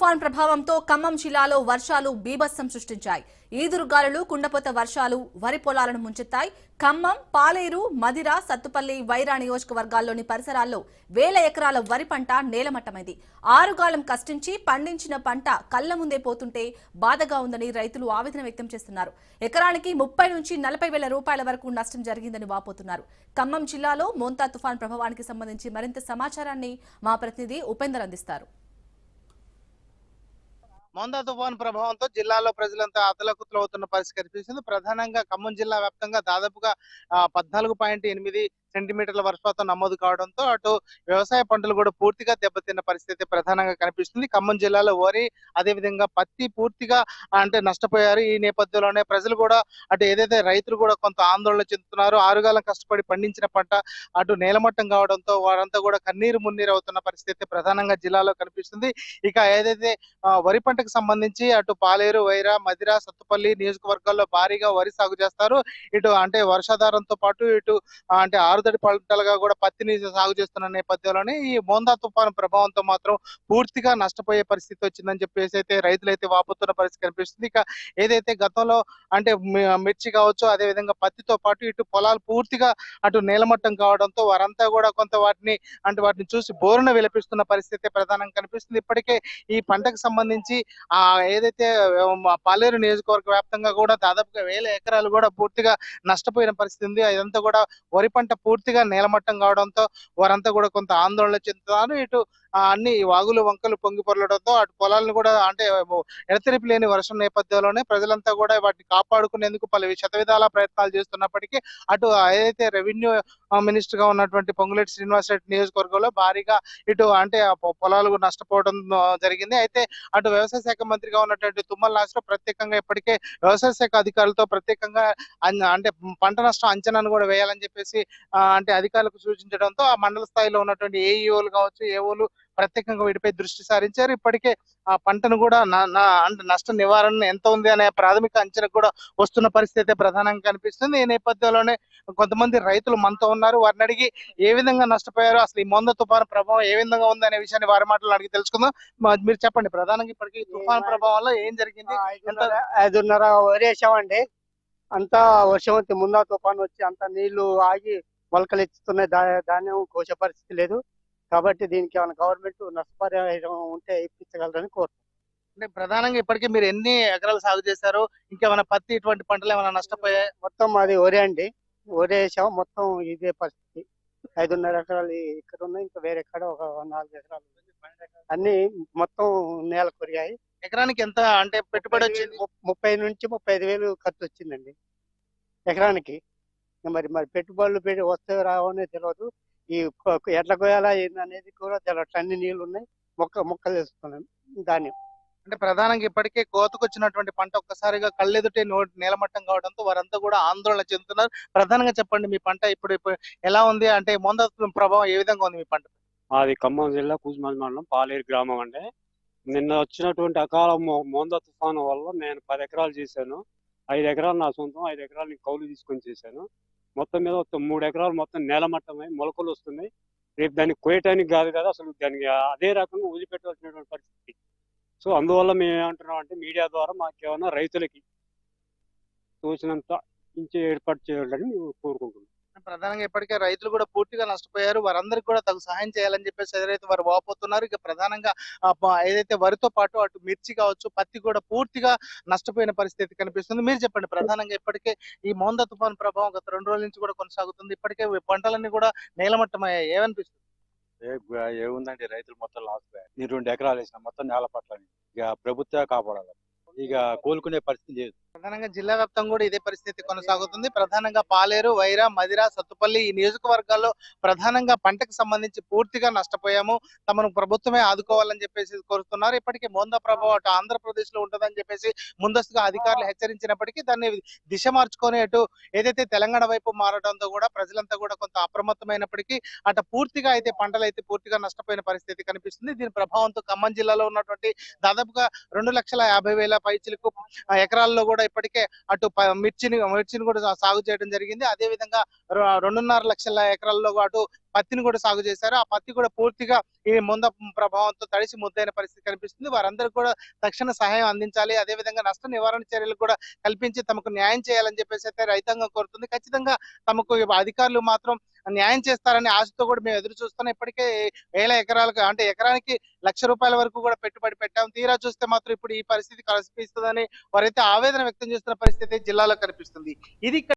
తుఫాన్ ప్రభావంతో ఖమ్మం జిల్లాలో వర్షాలు బీభత్సం సృష్టించాయి. ఈదురుగాలులు, కుండపోత వర్షాలు వరి పొలాలను ముంచెత్తాయి. ఖమ్మం, పాలేరు, మదిర, సత్తుపల్లి, వైరా నియోజకవర్గాల్లోని పరిసరాల్లో వేల ఎకరాల వరి పంట నేలమట్టమైంది. ఆరుగాలం కష్టించి పండించిన పంట కళ్ల ముందే పోతుంటే బాధగా ఉందని రైతులు ఆవేదన వ్యక్తం చేస్తున్నారు. ఎకరానికి 30 నుంచి 40 వేల రూపాయల వరకు నష్టం జరిగిందని వాపోతున్నారు. ఖమ్మం జిల్లాలో మోంతా తుఫాన్ ప్రభావానికి సంబంధించి మరింత సమాచారాన్ని మా ప్రతినిధి ఉపేందర్ అందిస్తారు. మోంతా తుఫాను ప్రభావంతో జిల్లాలో ప్రజలంతా అతలాకుతలవుతున్న పరిస్థితి కనిపిస్తుంది. ప్రధానంగా ఖమ్మం జిల్లా వ్యాప్తంగా దాదాపుగా 14.8 సెంటీమీటర్ల వర్షపాతం నమోదు కావడంతో అటు వ్యవసాయ పంటలు కూడా పూర్తిగా దెబ్బతిన్న పరిస్థితి ప్రధానంగా కనిపిస్తుంది. ఖమ్మం జిల్లాలో వరి, అదేవిధంగా పత్తి పూర్తిగా నష్టపోయారు. ఈ నేపథ్యంలోనే ప్రజలు కూడా అటు ఏదైతే రైతులు కూడా కొంత ఆందోళన చెందుతున్నారు. ఆరుగాలం కష్టపడి పండించిన పంట అటు నేలమట్టం కావడంతో వారంతా కూడా కన్నీరు మున్నీరు అవుతున్న పరిస్థితి ప్రధానంగా జిల్లాలో కనిపిస్తుంది. ఇక ఏదైతే వరి పంటకు సంబంధించి అటు పాలేరు, వైరా, మదిర, సత్తుపల్లి నియోజకవర్గాల్లో భారీగా వరి సాగు చేస్తారు. ఇటు వర్షాధారంతో పాటు ఇటు ఆరుతడి పంటలుగా కూడా పత్తిని సాగు చేస్తున్న నేపథ్యంలోనే ఈ మోంతా తుఫాను ప్రభావంతో మాత్రం పూర్తిగా నష్టపోయే పరిస్థితి వచ్చిందని చెప్పేసి అయితే రైతులైతే వాపోతున్న పరిస్థితి కనిపిస్తుంది. ఇక ఏదైతే గతంలో మిర్చి కావచ్చు, అదే విధంగా పత్తితో పాటు ఇటు పొలాలు పూర్తిగా అటు నేలమట్టం కావడంతో వారంతా కూడా కొంత వాటిని చూసి బోరున విలపిస్తున్న పరిస్థితి ప్రధానంగా కనిపిస్తుంది. ఇప్పటికే ఈ పంటకు సంబంధించి ఏదైతే పాలేరు నియోజకవర్గ వ్యాప్తంగా కూడా దాదాపుగా 1000 ఎకరాలు కూడా పూర్తిగా నష్టపోయిన పరిస్థితి ఉంది. అదంతా కూడా వరి పంట పూర్తిగా నేలమట్టం కావడంతో వారంతా కూడా కొంత ఆందోళన చెందుతున్నారు. ఇటు అన్ని వాగులు వంకలు పొంగి పొరలడంతో అటు పొలాలను కూడా ఎడతెరిపి లేని వర్షం నేపథ్యంలోనే ప్రజలంతా కూడా వాటిని కాపాడుకునేందుకు పలు శతవిధాల ప్రయత్నాలు చేస్తున్నప్పటికీ అటు ఏదైతే రెవెన్యూ మినిస్టర్ గా ఉన్నటువంటి పొంగులేటి శ్రీనివాసరెడ్డి నియోజకవర్గంలో భారీగా ఇటు పొలాలు నష్టపోవడం జరిగింది. అయితే అటు వ్యవసాయ శాఖ మంత్రిగా ఉన్నటువంటి తుమ్మల నాగేశ్వరరావు ప్రత్యేకంగా ఇప్పటికే వ్యవసాయ శాఖ అధికారులతో ప్రత్యేకంగా పంట నష్టం అంచనాను కూడా వేయాలని చెప్పేసి అధికారులకు సూచించడంతో ఆ మండల స్థాయిలో ఉన్నటువంటి ఏఈఓలు కావచ్చు, ఏఓలు ప్రత్యేకంగా వీటిపై దృష్టి సారించారు. ఇప్పటికే ఆ పంటను కూడా నష్ట నివారణ ఎంత ఉంది అనే ప్రాథమిక అంచనా కూడా వస్తున్న పరిస్థితి ప్రధానంగా కనిపిస్తుంది. ఈ నేపథ్యంలోనే కొంతమంది రైతులు మనతో ఉన్నారు. వారిని అడిగి ఏ విధంగా నష్టపోయారో, అసలు ఈ మోంతా తుఫాను ప్రభావం ఏ విధంగా ఉంది అనే విషయాన్ని వారి మాటలు అడిగి తెలుసుకుందాం. మీరు చెప్పండి, ప్రధానంగా ఇప్పటికీ తుఫాను ప్రభావంలో ఏం జరిగింది? 5.5 వరేసామండి. అంతా వర్షం వచ్చి ముందా తుఫాను వచ్చి అంత నీళ్లు ఆగి మొలకలు ఎత్తుతున్నాయి. ధాన్యం కోసే పరిస్థితి లేదు. కాబట్టి దీనికి ఏమైనా గవర్నమెంట్ నష్టపరిహారం ఉంటే ఇప్పించగలరని కోరుతున్నాం. ప్రధానంగా ఇప్పటికీ మీరు ఎన్ని ఎకరాలు సాగు చేశారు? ఇంకేమైనా పత్తి ఇటువంటి పంటలు ఏమైనా నష్టపోయాయి? మొత్తం అది వరి అండి. వరి వేసాము. మొత్తం ఇదే పరిస్థితి. 5.5 ఎకరాలు ఇక్కడ ఉన్నాయి. ఇంకా వేరే ఎక్కడ ఒక 4 ఎకరాలు అన్ని మొత్తం నేల కొరిగాయి. ఎకరానికి ఎంత పెట్టుబడి వచ్చింది? 30 నుంచి 35 వేలు ఖర్చు వచ్చిందండి ఎకరానికి. మరి పెట్టుబడులు వస్తే రావనే తెలియదు. ఈ ఎట్లా కోయాలా ఏందనేది కూడా తెలియదు. అన్ని నీళ్లు ఉన్నాయి. మొక్కలు వేస్తున్నాం ధాన్యం. ప్రధానంగా ఇప్పటికే కోతకు వచ్చినటువంటి పంట ఒక్కసారిగా కళ్ళెదుటే నేలమట్టం కావడంతో వారంతా కూడా ఆందోళన చెందుతున్నారు. ప్రధానంగా చెప్పండి, మీ పంట ఇప్పుడు ఎలా ఉంది? మోంతా ప్రభావం ఏ విధంగా ఉంది మీ పంట? అది ఖమ్మం జిల్లా కూసుమంది మండలం పాలేరు గ్రామం అండి. నిన్న వచ్చినటువంటి అకాల మోంతా తుఫాను వల్ల నేను 10 ఎకరాలు చేశాను. 5 ఎకరాలు నా సొంతం, 5 ఎకరాలు కౌలు తీసుకొని చేశాను. మొత్తం మీద 3 ఎకరాలు మొత్తం నేలమట్టమై మొలకలు వస్తున్నాయి. రేపు దాన్ని కోయటానికి కాదు కదా, అసలు దానికి అదే రకంగా వదిలిపెట్టవలసినటువంటి పరిస్థితి. సో అందువల్ల మేము ఏమంటున్నాం అంటే, మీడియా ద్వారా మాకేమన్నా రైతులకి తోచినంత ఇంచే ఏర్పాటు చేయాలని కోరుకుంటున్నాం. ప్రధానంగా ఇప్పటికే రైతులు కూడా పూర్తిగా నష్టపోయారు. వారందరికీ కూడా తగు సహాయం చేయాలని చెప్పేసి ఏదైతే వారు వాపోతున్నారు. ఇక ప్రధానంగా ఏదైతే వరితో పాటు అటు మిర్చి కావచ్చు, పత్తి కూడా పూర్తిగా నష్టపోయిన పరిస్థితి కనిపిస్తుంది. మీరు చెప్పండి, ప్రధానంగా ఇప్పటికే ఈ మోంతా తుఫాను ప్రభావం గత 2 రోజుల నుంచి కూడా కొనసాగుతుంది. ఇప్పటికే పంటలన్నీ కూడా నేలమట్టమయ్యాయి. ఏమనిపిస్తుంది? ఏముందండి, రైతులు మొత్తం లాస్ అయ్యారు. నేను 2 ఎకరాలు వేసిన మొత్తం నేల పట్లని. ఇక ప్రభుత్వమే కాపాడాలి. ఇక కోలుకునే పరిస్థితి లేదు. ప్రధానంగా జిల్లా వ్యాప్తంగా కూడా ఇదే పరిస్థితి కొనసాగుతుంది. ప్రధానంగా పాలేరు, వైరా, మదిర, సత్తుపల్లి ఈ నియోజకవర్గాల్లో ప్రధానంగా పంటకు సంబంధించి పూర్తిగా నష్టపోయాము, తమను ప్రభుత్వమే ఆదుకోవాలని చెప్పేసి కోరుతున్నారు. ఇప్పటికీ మోంతా ప్రభావం అటు ఆంధ్రప్రదేశ్ లో ఉంటుందని చెప్పేసి ముందస్తుగా అధికారులు హెచ్చరించినప్పటికీ దాన్ని దిశ మార్చుకొని అటు ఏదైతే తెలంగాణ వైపు మారడంతో కూడా ప్రజలంతా కూడా కొంత అప్రమత్తమైనప్పటికీ పూర్తిగా అయితే పంటలు అయితే పూర్తిగా నష్టపోయిన పరిస్థితి కనిపిస్తుంది. దీని ప్రభావంతో ఖమ్మం జిల్లాలో ఉన్నటువంటి దాదాపుగా 2,50,000 పైచిలకు ఎకరాల్లో కూడా కూడా ఇప్పటికే అటు మిర్చిని కూడా సాగు చేయడం జరిగింది. అదే విధంగా 2.5 లక్షల ఎకరాల్లో అటు పత్తిని కూడా సాగు చేశారు. ఆ పత్తి కూడా పూర్తిగా ఈ ముంద ప్రభావంతో తడిసి ముద్దైన పరిస్థితి కనిపిస్తుంది. వారందరికీ కూడా తక్షణ సహాయం అందించాలి. అదే విధంగా నష్ట నివారణ చర్యలు కూడా కల్పించి తమకు న్యాయం చేయాలని చెప్పేసి అయితే రైతాంగం కోరుతుంది. ఖచ్చితంగా తమకు అధికారులు మాత్రం న్యాయం చేస్తారనే ఆశతో కూడా మేము ఎదురు చూస్తున్నాం. ఇప్పటికే వేల ఎకరాలకు అంటే ఎకరానికి ₹1,00,000 వరకు కూడా పెట్టుబడి పెట్టాం. తీరా చూస్తే మాత్రం ఇప్పుడు ఈ పరిస్థితి కనిపిస్తుందని వారైతే ఆవేదన వ్యక్తం చేస్తున్న పరిస్థితి జిల్లాలో కనిపిస్తుంది. ఇది